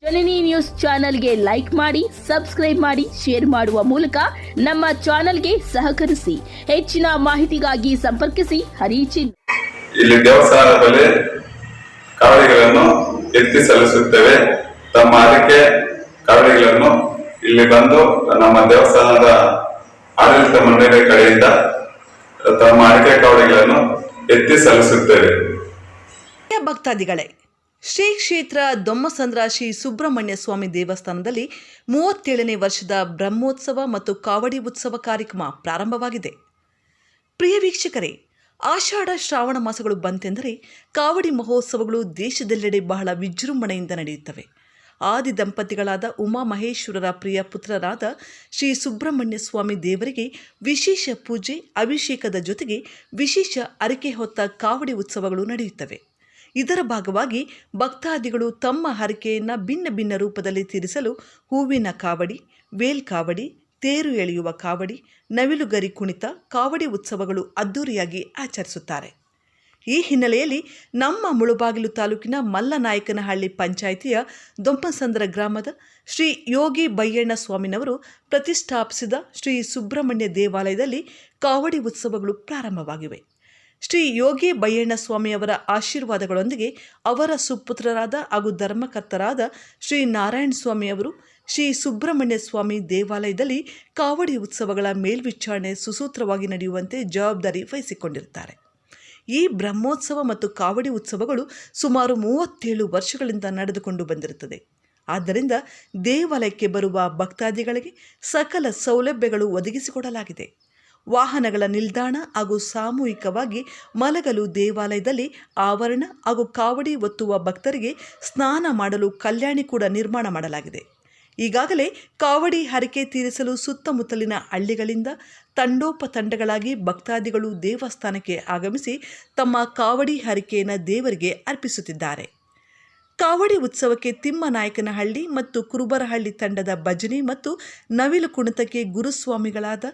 ಜನನಿ news ಚಾನೆಲ್ಗೆ like ಮಾಡಿ, subscribe ಮಾಡಿ, ಶೇರ್ ಮಾಡುವ ಮೂಲಕ ನಮ್ಮ ಚಾನೆಲ್ಗೆ ಸಹಕರಿಸಿ. ಹೆಚ್ಚಿನ ಮಾಹಿತಿಗಾಗಿ ಸಂಪರ್ಕಿಸಿ ಹರಿಚಿನ್. ಇಲ್ಲಿ ದೇವಸ್ಥಾನದ ಬಳಿ ಕಾವಡಿಗಳನ್ನು ಎತ್ತಿ ಸಲ್ಲಿಸುತ್ತೇವೆ. ತಮ್ಮ ಅದಕ್ಕೆ ಕಾವಡಿಗಳನ್ನು ಇಲ್ಲಿ ಬಂದು ನಮ್ಮ ದೇವಸ್ಥಾನದ ಆಡಳಿತ ಮಂಡಳಿ ಕಡೆಯಿಂದ ತಮ್ಮ ಅಡಿಕೆ ಕಾವಡಿಗಳನ್ನು ಎತ್ತಿ ಸಲ್ಲಿಸುತ್ತೇವೆ. ಭಕ್ತಾದಿಗಳೇ, ಶ್ರೀ ಕ್ಷೇತ್ರ ದೊಮ್ಮಸಂದ್ರ ಶ್ರೀ ಸುಬ್ರಹ್ಮಣ್ಯ ಸ್ವಾಮಿ ದೇವಸ್ಥಾನದಲ್ಲಿ 37ನೇ ವರ್ಷದ ಬ್ರಹ್ಮೋತ್ಸವ ಮತ್ತು ಕಾವಡಿ ಉತ್ಸವ ಕಾರ್ಯಕ್ರಮ ಪ್ರಾರಂಭವಾಗಿದೆ. ಪ್ರಿಯ ವೀಕ್ಷಕರೇ, ಆಷಾಢ ಶ್ರಾವಣ ಮಾಸಗಳು ಬಂತೆಂದರೆ ಕಾವಡಿ ಮಹೋತ್ಸವಗಳು ದೇಶದೆಲ್ಲೆಡೆ ಬಹಳ ವಿಜೃಂಭಣೆಯಿಂದ ನಡೆಯುತ್ತವೆ. ಆದಿ ದಂಪತಿಗಳಾದ ಉಮಾಮಹೇಶ್ವರರ ಪ್ರಿಯ ಪುತ್ರರಾದ ಶ್ರೀ ಸುಬ್ರಹ್ಮಣ್ಯ ಸ್ವಾಮಿ ದೇವರಿಗೆ ವಿಶೇಷ ಪೂಜೆ, ಅಭಿಷೇಕದ ಜೊತೆಗೆ ವಿಶೇಷ ಅರಿಕೆ ಹೊತ್ತ ಕಾವಡಿ ಉತ್ಸವಗಳು ನಡೆಯುತ್ತವೆ. ಇದರ ಭಾಗವಾಗಿ ಭಕ್ತಾದಿಗಳು ತಮ್ಮ ಹರಕೆಯನ್ನು ಭಿನ್ನ ಭಿನ್ನ ರೂಪದಲ್ಲಿ ತೀರಿಸಲು ಹೂವಿನ ಕಾವಡಿ, ವೇಲ್ ಕಾವಡಿ, ತೇರು ಎಳೆಯುವ ಕಾವಡಿ, ನವಿಲುಗರಿ ಕುಣಿತ, ಕಾವಡಿ ಉತ್ಸವಗಳು ಅದ್ದೂರಿಯಾಗಿ ಆಚರಿಸುತ್ತಾರೆ. ಈ ಹಿನ್ನೆಲೆಯಲ್ಲಿ ನಮ್ಮ ಮುಳುಬಾಗಿಲು ತಾಲೂಕಿನ ಮಲ್ಲನಾಯಕನಹಳ್ಳಿ ಪಂಚಾಯಿತಿಯ ದೊಮ್ಮಸಂದ್ರ ಗ್ರಾಮದ ಶ್ರೀ ಯೋಗಿ ಬಯ್ಯಣ್ಣ ಸ್ವಾಮಿನವರು ಪ್ರತಿಷ್ಠಾಪಿಸಿದ ಶ್ರೀ ಸುಬ್ರಹ್ಮಣ್ಯ ದೇವಾಲಯದಲ್ಲಿ ಕಾವಡಿ ಉತ್ಸವಗಳು ಪ್ರಾರಂಭವಾಗಿವೆ. ಶ್ರೀ ಯೋಗಿ ಬಯ್ಯಣ್ಣ ಸ್ವಾಮಿಯವರ ಆಶೀರ್ವಾದಗಳೊಂದಿಗೆ ಅವರ ಸುಪುತ್ರರಾದ ಹಾಗೂ ಧರ್ಮಕರ್ತರಾದ ಶ್ರೀ ನಾರಾಯಣ ಸ್ವಾಮಿಯವರು ಶ್ರೀ ಸುಬ್ರಹ್ಮಣ್ಯ ಸ್ವಾಮಿ ದೇವಾಲಯದಲ್ಲಿ ಕಾವಡಿ ಉತ್ಸವಗಳ ಮೇಲ್ವಿಚಾರಣೆ ಸುಸೂತ್ರವಾಗಿ ನಡೆಯುವಂತೆ ಜವಾಬ್ದಾರಿ ವಹಿಸಿಕೊಂಡಿರುತ್ತಾರೆ. ಈ ಬ್ರಹ್ಮೋತ್ಸವ ಮತ್ತು ಕಾವಡಿ ಉತ್ಸವಗಳು ಸುಮಾರು 37 ವರ್ಷಗಳಿಂದ ನಡೆದುಕೊಂಡು ಬಂದಿರುತ್ತದೆ. ಆದ್ದರಿಂದ ದೇವಾಲಯಕ್ಕೆ ಬರುವ ಭಕ್ತಾದಿಗಳಿಗೆ ಸಕಲ ಸೌಲಭ್ಯಗಳು ಒದಗಿಸಿಕೊಡಲಾಗಿದೆ. ವಾಹನಗಳ ನಿಲ್ದಾಣ ಹಾಗೂ ಸಾಮೂಹಿಕವಾಗಿ ಮಲಗಲು ದೇವಾಲಯದಲ್ಲಿ ಆವರಣ ಹಾಗೂ ಕಾವಡಿ ಒತ್ತುವ ಭಕ್ತರಿಗೆ ಸ್ನಾನ ಮಾಡಲು ಕಲ್ಯಾಣಿ ಕೂಡ ನಿರ್ಮಾಣ ಮಾಡಲಾಗಿದೆ. ಈಗಾಗಲೇ ಕಾವಡಿ ಹರಕೆ ತೀರಿಸಲು ಸುತ್ತಮುತ್ತಲಿನ ಹಳ್ಳಿಗಳಿಂದ ತಂಡೋಪತಂಡಗಳಾಗಿ ಭಕ್ತಾದಿಗಳು ದೇವಸ್ಥಾನಕ್ಕೆ ಆಗಮಿಸಿ ತಮ್ಮ ಕಾವಡಿ ಹರಕೆಯನ್ನು ದೇವರಿಗೆ ಅರ್ಪಿಸುತ್ತಿದ್ದಾರೆ. ಕಾವಡಿ ಉತ್ಸವಕ್ಕೆ ತಿಮ್ಮನಾಯಕನಹಳ್ಳಿ ಮತ್ತು ಕುರುಬರಹಳ್ಳಿ ತಂಡದ ಭಜನೆ ಮತ್ತು ನವಿಲು ಕುಣಿತಕ್ಕೆ ಗುರುಸ್ವಾಮಿಗಳಾದ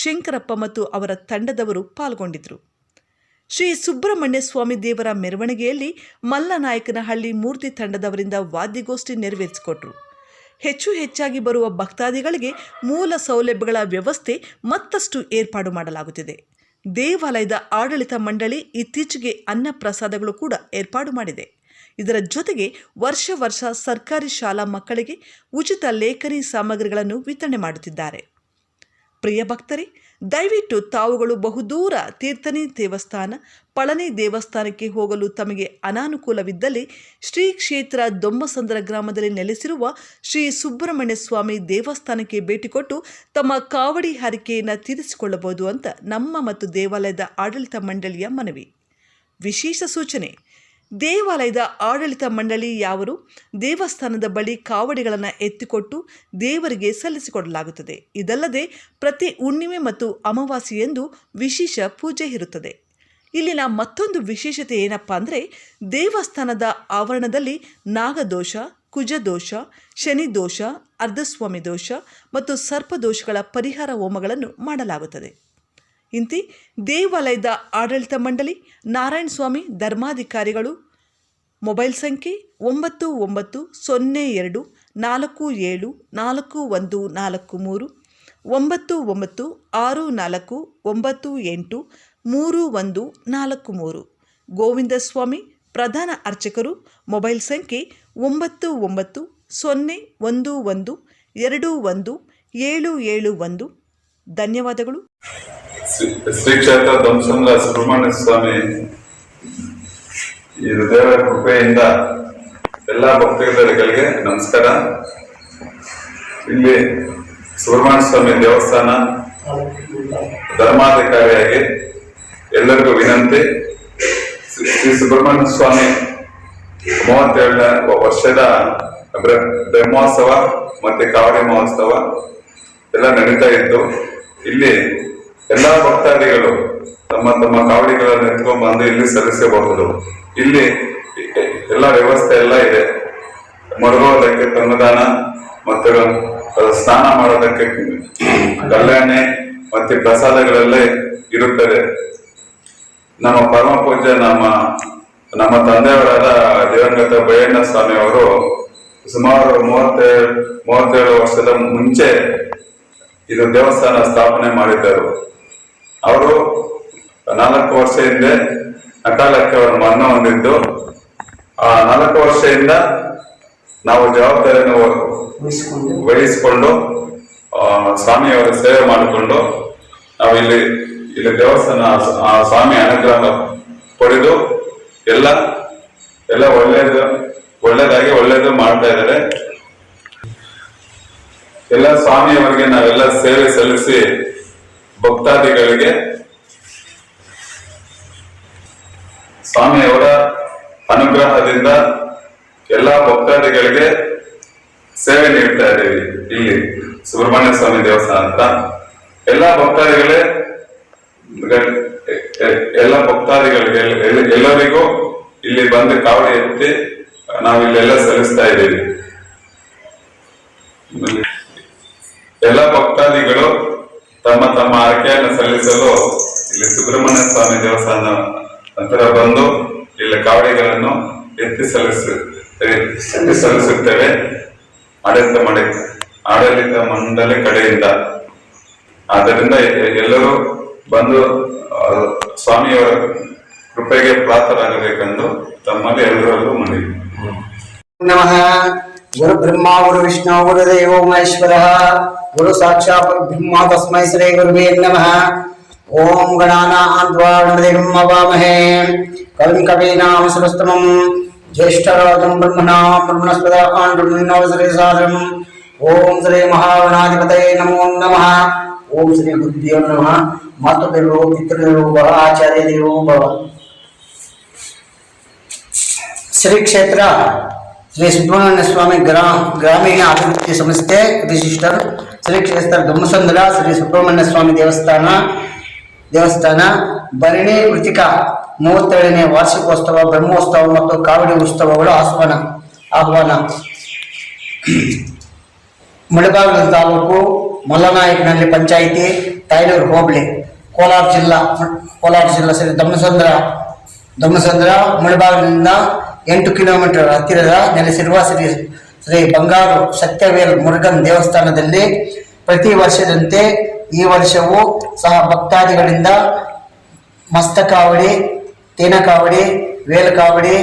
ಶಂಕರಪ್ಪ ಮತ್ತು ಅವರ ತಂಡದವರು ಪಾಲ್ಗೊಂಡಿದ್ದರು. ಶ್ರೀ ಸುಬ್ರಹ್ಮಣ್ಯ ಸ್ವಾಮಿ ದೇವರ ಮೆರವಣಿಗೆಯಲ್ಲಿ ಮಲ್ಲನಾಯಕನಹಳ್ಳಿ ಮೂರ್ತಿ ತಂಡದವರಿಂದ ವಾದ್ಯಗೋಷ್ಠಿ ನೆರವೇರಿಸಿಕೊಟ್ರು. ಹೆಚ್ಚಾಗಿ ಬರುವ ಭಕ್ತಾದಿಗಳಿಗೆ ಮೂಲ ಸೌಲಭ್ಯಗಳ ವ್ಯವಸ್ಥೆ ಮತ್ತಷ್ಟು ಏರ್ಪಾಡು ಮಾಡಲಾಗುತ್ತಿದೆ. ದೇವಾಲಯದ ಆಡಳಿತ ಮಂಡಳಿ ಇತ್ತೀಚೆಗೆ ಅನ್ನ ಪ್ರಸಾದಗಳು ಕೂಡ ಏರ್ಪಾಡು ಮಾಡಿದೆ. ಇದರ ಜೊತೆಗೆ ವರ್ಷ ಸರ್ಕಾರಿ ಶಾಲಾ ಮಕ್ಕಳಿಗೆ ಉಚಿತ ಲೇಖನಿ ಸಾಮಗ್ರಿಗಳನ್ನು ವಿತರಣೆ ಮಾಡುತ್ತಿದ್ದಾರೆ. ಪ್ರಿಯ ಭಕ್ತರೇ, ದಯವಿಟ್ಟು ತಾವುಗಳು ಬಹುದೂರ ತೀರ್ಥನಿ ದೇವಸ್ಥಾನ, ಪಳನಿ ದೇವಸ್ಥಾನಕ್ಕೆ ಹೋಗಲು ತಮಗೆ ಅನಾನುಕೂಲವಿದ್ದಲ್ಲಿ ಶ್ರೀ ಕ್ಷೇತ್ರ ದೊಮ್ಮಸಂದ್ರ ಗ್ರಾಮದಲ್ಲಿ ನೆಲೆಸಿರುವ ಶ್ರೀ ಸುಬ್ರಹ್ಮಣ್ಯ ಸ್ವಾಮಿ ದೇವಸ್ಥಾನಕ್ಕೆ ಭೇಟಿ ಕೊಟ್ಟು ತಮ್ಮ ಕಾವಡಿ ಹರಕೆಯನ್ನು ತೀರಿಸಿಕೊಳ್ಳಬಹುದು ಅಂತ ನಮ್ಮ ಮತ್ತು ದೇವಾಲಯದ ಆಡಳಿತ ಮಂಡಳಿಯ ಮನವಿ. ವಿಶೇಷ ಸೂಚನೆ: ದೇವಾಲಯದ ಆಡಳಿತ ಮಂಡಳಿ ಯಾವರು ದೇವಸ್ಥಾನದ ಬಳಿ ಕಾವಡಿಗಳನ್ನು ಎತ್ತಿಕೊಟ್ಟು ದೇವರಿಗೆ ಸಲ್ಲಿಸಿಕೊಡಲಾಗುತ್ತದೆ. ಇದಲ್ಲದೆ ಪ್ರತಿ ಹುಣ್ಣಿಮೆ ಮತ್ತು ಅಮಾವಾಸ್ಯೆಯಂದು ವಿಶೇಷ ಪೂಜೆ ಇರುತ್ತದೆ. ಇಲ್ಲಿನ ಮತ್ತೊಂದು ವಿಶೇಷತೆ ಏನಪ್ಪ ಅಂದರೆ, ದೇವಸ್ಥಾನದ ಆವರಣದಲ್ಲಿ ನಾಗದೋಷ, ಕುಜದೋಷ, ಶನಿದೋಷ, ಅರ್ಧಸ್ವಾಮಿ ದೋಷ ಮತ್ತು ಸರ್ಪದೋಷಗಳ ಪರಿಹಾರ ಹೋಮಗಳನ್ನು ಮಾಡಲಾಗುತ್ತದೆ. ಇಂತಿ ದೇವಾಲಯದ ಆಡಳಿತ ಮಂಡಳಿ, ನಾರಾಯಣ ಸ್ವಾಮಿ ಧರ್ಮಾಧಿಕಾರಿಗಳು. ಮೊಬೈಲ್ ಸಂಖ್ಯೆ 9902 47 4143 996498 3143. ಗೋವಿಂದ ಸ್ವಾಮಿ ಪ್ರಧಾನ ಅರ್ಚಕರು. ಮೊಬೈಲ್ ಸಂಖ್ಯೆ 9901121771. ಧನ್ಯವಾದಗಳು. ಶ್ರೀ ಕ್ಷೇತ್ರ ದೊಮ್ಮಸಂದ್ರ ಸುಬ್ರಹ್ಮಣ್ಯ ಸ್ವಾಮಿ ಈ ದೇವರ ಕೃಪೆಯಿಂದ ಎಲ್ಲ ಭಕ್ತರಿಗೆ ನಮಸ್ಕಾರ. ಇಲ್ಲಿ ಸುಬ್ರಹ್ಮಣ್ಯ ಸ್ವಾಮಿ ದೇವಸ್ಥಾನ ಧರ್ಮಾಧಿಕಾರಿಯಾಗಿ ಎಲ್ಲರಿಗೂ ವಿನಂತಿ. ಶ್ರೀ ಸುಬ್ರಹ್ಮಣ್ಯ ಸ್ವಾಮಿ 37ನೇ ವರ್ಷದ ಬ್ರಹ್ಮೋತ್ಸವ ಮತ್ತೆ ಕಾವಡಿ ಮಹೋತ್ಸವ ಎಲ್ಲ ನಡೀತಾ ಇತ್ತು. ಇಲ್ಲಿ ಎಲ್ಲ ಭಕ್ತಾದಿಗಳು ತಮ್ಮ ತಮ್ಮ ಕಾವಡಿಗಳನ್ನು ಎತ್ಕೊಂಡು ಬಂದು ಇಲ್ಲಿ ಸಲ್ಲಿಸಬಹುದು. ಇಲ್ಲಿ ಎಲ್ಲ ವ್ಯವಸ್ಥೆ ಎಲ್ಲ ಇದೆ. ಮರುಗೋದಕ್ಕೆ ತಂಗುದಾನ ಮತ್ತು ಸ್ನಾನ ಮಾಡೋದಕ್ಕೆ ಕಲ್ಯಾಣಿ ಮತ್ತೆ ಪ್ರಸಾದಗಳೆಲ್ಲ ಇರುತ್ತದೆ. ನಮ್ಮ ಪರಮ ಪೂಜ್ಯ ನಮ್ಮ ತಂದೆಯವರಾದ ದಿವಂಗತ ಬಯ್ಯಣ್ಣ ಸ್ವಾಮಿ ಅವರು ಸುಮಾರು 37 ವರ್ಷದ ಮುಂಚೆ ಇದು ದೇವಸ್ಥಾನ ಸ್ಥಾಪನೆ ಮಾಡಿದ್ದರು. ಅವರು 4 ವರ್ಷ ಹಿಂದೆ ಅಕಾಲಕ್ಕೆ ಅವರು ಮರಣ ಹೊಂದಿದ್ದು, ಆ 4 ವರ್ಷದಿಂದ ನಾವು ಜವಾಬ್ದಾರಿಯನ್ನು ವಹಿಸಿಕೊಂಡು ಸ್ವಾಮಿಯವರ ಸೇವೆ ಮಾಡಿಕೊಂಡು ನಾವು ಇಲ್ಲಿ ದೇವಸ್ಥಾನ ಆ ಸ್ವಾಮಿ ಅನುಗ್ರಹ ಪಡೆದು ಎಲ್ಲ ಒಳ್ಳೇದು ಮಾಡ್ತಾ ಇದ್ದಾರೆ. ಎಲ್ಲ ಸ್ವಾಮಿಯವರಿಗೆ ನಾವೆಲ್ಲ ಸೇವೆ ಸಲ್ಲಿಸಿ ಭಕ್ತಾದಿಗಳಿಗೆ ಸ್ವಾಮಿಯವರ ಅನುಗ್ರಹದಿಂದ ಎಲ್ಲ ಭಕ್ತಾದಿಗಳಿಗೆ ಸೇವೆ ನೀಡ್ತಾ ಇದ್ದೀವಿ. ಇಲ್ಲಿ ಸುಬ್ರಹ್ಮಣ್ಯ ಸ್ವಾಮಿ ದೇವಸ್ಥಾನ ಅಂತ ಎಲ್ಲ ಭಕ್ತಾದಿಗಳಿಗೆ ಎಲ್ಲರಿಗೂ ಇಲ್ಲಿ ಬಂದು ಕಾವಡಿ ಎತ್ತಿ ನಾವು ಇಲ್ಲೆಲ್ಲ ಸಲ್ಲಿಸ್ತಾ ಇದ್ದೀವಿ. ಎಲ್ಲ ಭಕ್ತಾದಿಗಳು ತಮ್ಮ ಆಯ್ಕೆಯನ್ನು ಸಲ್ಲಿಸಲು ಇಲ್ಲಿ ಸುಬ್ರಹ್ಮಣ್ಯ ಸ್ವಾಮಿ ದೇವಸ್ಥಾನ ಹತ್ತಿರ ಬಂದು ಇಲ್ಲಿ ಕಾವಡಿಗಳನ್ನು ಎತ್ತಿ ಸಲ್ಲಿಸುತ್ತೇವೆ. ಆಡಳಿತ ಮಂಡಳಿ ಕಡೆಯಿಂದ. ಆದ್ದರಿಂದ ಎಲ್ಲರೂ ಬಂದು ಸ್ವಾಮಿಯವರ ಕೃಪೆಗೆ ಪಾತ್ರರಾಗಬೇಕೆಂದು ತಮ್ಮಲ್ಲಿ ಎಲ್ಲರಲ್ಲೂ ಮನವಿ. ನಮಃ. ಗುರು ಬ್ರಹ್ಮ ಗುರು ವಿಷ್ಣು ಗುರುದೇವೋ ಮಹೇಶ್ವರಃ ಗುರು ಸಾಕ್ಷಾತ್ ಬ್ರಹ್ಮ ತಸ್ಮೈ ಶ್ರೀ ಗುರುವೇ ನಮಃ. ಓಂ ಗಣಾನಾಂ ದ್ವಾದಶಂ ಅವಾಮಹೇ ಕವಿಂ ಕವೀನಾಂ ಸುರಸ್ತಮಂ ಜ್ಯೇಷ್ಠರಾಜಂ ಬ್ರಹ್ಮಣಸ್ಪದ ಆಂಡ್ರಸಾರಂ. ಓಂ ಶ್ರೀ ಮಹಾಗಣಾಧಿಪತಯೇ ನಮೋ ನಮಃ. ಓಂ ಶ್ರೀ ಗುರುದೇವೋ ನಮಃ. ಮಾತೃದೇವೋ ಪಿತೃದೇವೋ ಭವ ಆಚಾರ್ಯ ದೇವೋ ಭವ. ಶ್ರೀ ಕ್ಷೇತ್ರ ಶ್ರೀ ಸುಬ್ರಹ್ಮಣ್ಯ ಸ್ವಾಮಿ ಗ್ರಾಮೀಣ ಅಭಿವೃದ್ಧಿ ಸಂಸ್ಥೆ ರಿಜಿಸ್ಟರ್ ಶ್ರೀ ಕ್ಷೇತ್ರ ಧಮ್ಮಸಂದ್ರ ಶ್ರೀ ಸುಬ್ರಹ್ಮಣ್ಯ ಸ್ವಾಮಿ ದೇವಸ್ಥಾನ ಭರಣಿ ಕೃತಿಕ 37ನೇ ವಾರ್ಷಿಕೋತ್ಸವ, ಬ್ರಹ್ಮೋತ್ಸವ ಮತ್ತು ಕಾವಡಿ ಉತ್ಸವಗಳು ಆಹ್ವಾನ. ಮುಳಬಾಗಿಲು ತಾಲೂಕು, ಮಲ್ಲನಾಯಕನಹಳ್ಳಿ ಪಂಚಾಯಿತಿ, ತಾಯ್ನೂರು ಹೋಬಳಿ, ಕೋಲಾರ ಜಿಲ್ಲಾ ಶ್ರೀ ಧಮ್ಮಸಂದ್ರ ಮುಳಬಾಗಿಲಿನಿಂದ 8 ಕಿಲೋಮೀಟರ್ ಹತ್ತಿರದ ನೆಲೆಸಿರುವ ಶ್ರೀ ಬಂಗಾರು ಸತ್ಯವೇಲ್ ಮುರುಗನ್ ದೇವಸ್ಥಾನದಲ್ಲಿ ಪ್ರತಿ ವರ್ಷದಂತೆ ಈ ವರ್ಷವೂ ಸಹ ಭಕ್ತಾದಿಗಳಿಂದ ಮಸ್ತಕಾವಡಿ, ತೇನ ಕಾವಡಿ, ವೇಲ್ ಕಾವಡಿ,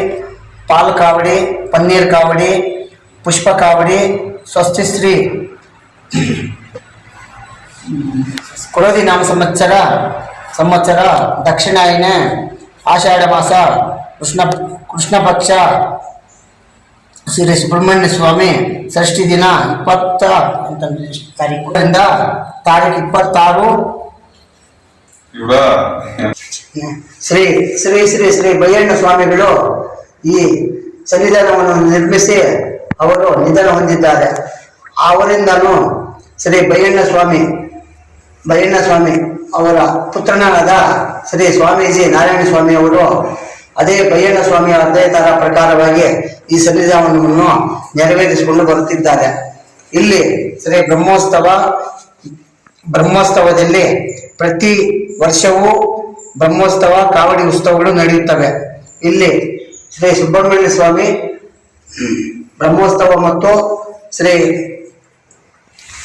ಪಾಲ್ ಕಾವಡಿ, ಪನ್ನೀರ್ ಕಾವಡಿ, ಪುಷ್ಪ ಕಾವಡಿ, ಸ್ವಸ್ತಿಶ್ರೀ ಕ್ರೋಧಿ ನಾಮ ಸಂವತ್ಸರ ದಕ್ಷಿಣಾಯನ ಆಷಾಢ ಮಾಸ ಕೃಷ್ಣ ಪಕ್ಷ ಶ್ರೀ ಸುಬ್ರಹ್ಮಣ್ಯ ಸ್ವಾಮಿ ಷಷ್ಠಿ ದಿನ 20 ತಾರೀಕಿಂದ ತಾರೀಕು 26 ಶ್ರೀ ಶ್ರೀ ಶ್ರೀ ಶ್ರೀ ಬಯ್ಯಣ್ಣ ಸ್ವಾಮಿಗಳು ಈ ಸನ್ನಿಧಾನವನ್ನು ನಿರ್ಮಿಸಿ ಅವರು ನಿಧನ ಹೊಂದಿದ್ದಾರೆ. ಅವರಿಂದನೂ ಶ್ರೀ ಬಯ್ಯಣ್ಣ ಸ್ವಾಮಿ ಅವರ ಪುತ್ರನಾದ ಶ್ರೀ ಸ್ವಾಮೀಜಿ ನಾರಾಯಣ ಸ್ವಾಮಿ ಅವರು ಅದೇ ಬಯ್ಯಣ್ಣ ಸ್ವಾಮಿಯ ಅದೇ ತರ ಪ್ರಕಾರವಾಗಿ ಈ ಸನ್ನಿಧಾನವನ್ನು ನೆರವೇರಿಸಿಕೊಂಡು ಬರುತ್ತಿದ್ದಾರೆ. ಇಲ್ಲಿ ಶ್ರೀ ಬ್ರಹ್ಮೋತ್ಸವದಲ್ಲಿ ಪ್ರತಿ ವರ್ಷವೂ ಬ್ರಹ್ಮೋತ್ಸವ, ಕಾವಡಿ ಉತ್ಸವಗಳು ನಡೆಯುತ್ತವೆ. ಇಲ್ಲಿ ಶ್ರೀ ಸುಬ್ರಹ್ಮಣ್ಯ ಸ್ವಾಮಿ ಬ್ರಹ್ಮೋತ್ಸವ ಮತ್ತು ಶ್ರೀ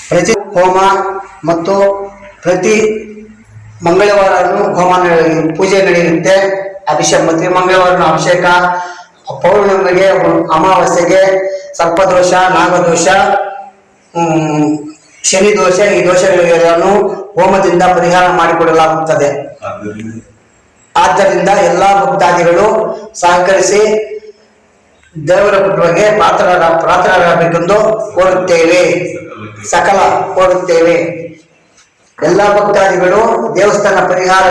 ಪ್ರತಿ ಹೋಮ ಮತ್ತು ಪ್ರತಿ ಮಂಗಳವಾರನೂ ಪೂಜೆ ನಡೆಯುತ್ತೆ. ಪ್ರತಿ ಮಂಗಳವಾರನ ಅಭಿಷೇಕ, ಪೌರ್ಣಮಿಗೆ, ಅಮಾವಾಸ್ಯೆಗೆ ಸರ್ಪದೋಷ, ನಾಗದೋಷ, ಶನಿ ದೋಷ, ಈ ದೋಷಗಳನ್ನು ಹೋಮದಿಂದ ಪರಿಹಾರ ಮಾಡಿಕೊಡಲಾಗುತ್ತದೆ. ಆದ್ದರಿಂದ ಎಲ್ಲಾ ಭಕ್ತಾದಿಗಳು ಸಹಕರಿಸಿ ದೇವರ ಕೃಪೆಗೆ ಪಾತ್ರರಾಗಬೇಕೆಂದು ಕೋರುತ್ತೇವೆ. ಎಲ್ಲ ಭಕ್ತಾದಿಗಳು ದೇವಸ್ಥಾನ ಪರಿಹಾರ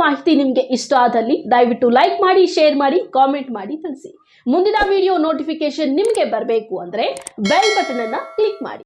ಮಾಹಿತಿ ನಿಮಗೆ ಇಷ್ಟ ಆದಲ್ಲಿ ದಯವಿಟ್ಟು ಲೈಕ್ ಮಾಡಿ, ಶೇರ್ ಮಾಡಿ, ಕಾಮೆಂಟ್ ಮಾಡಿ ತಿಳಿಸಿ. ಮುಂದಿನ ವಿಡಿಯೋ ನೋಟಿಫಿಕೇಶನ್ ನಿಮಗೆ ಬರಬೇಕು ಅಂದರೆ ಬೆಲ್ ಬಟನ್ ಅನ್ನು ಕ್ಲಿಕ್ ಮಾಡಿ.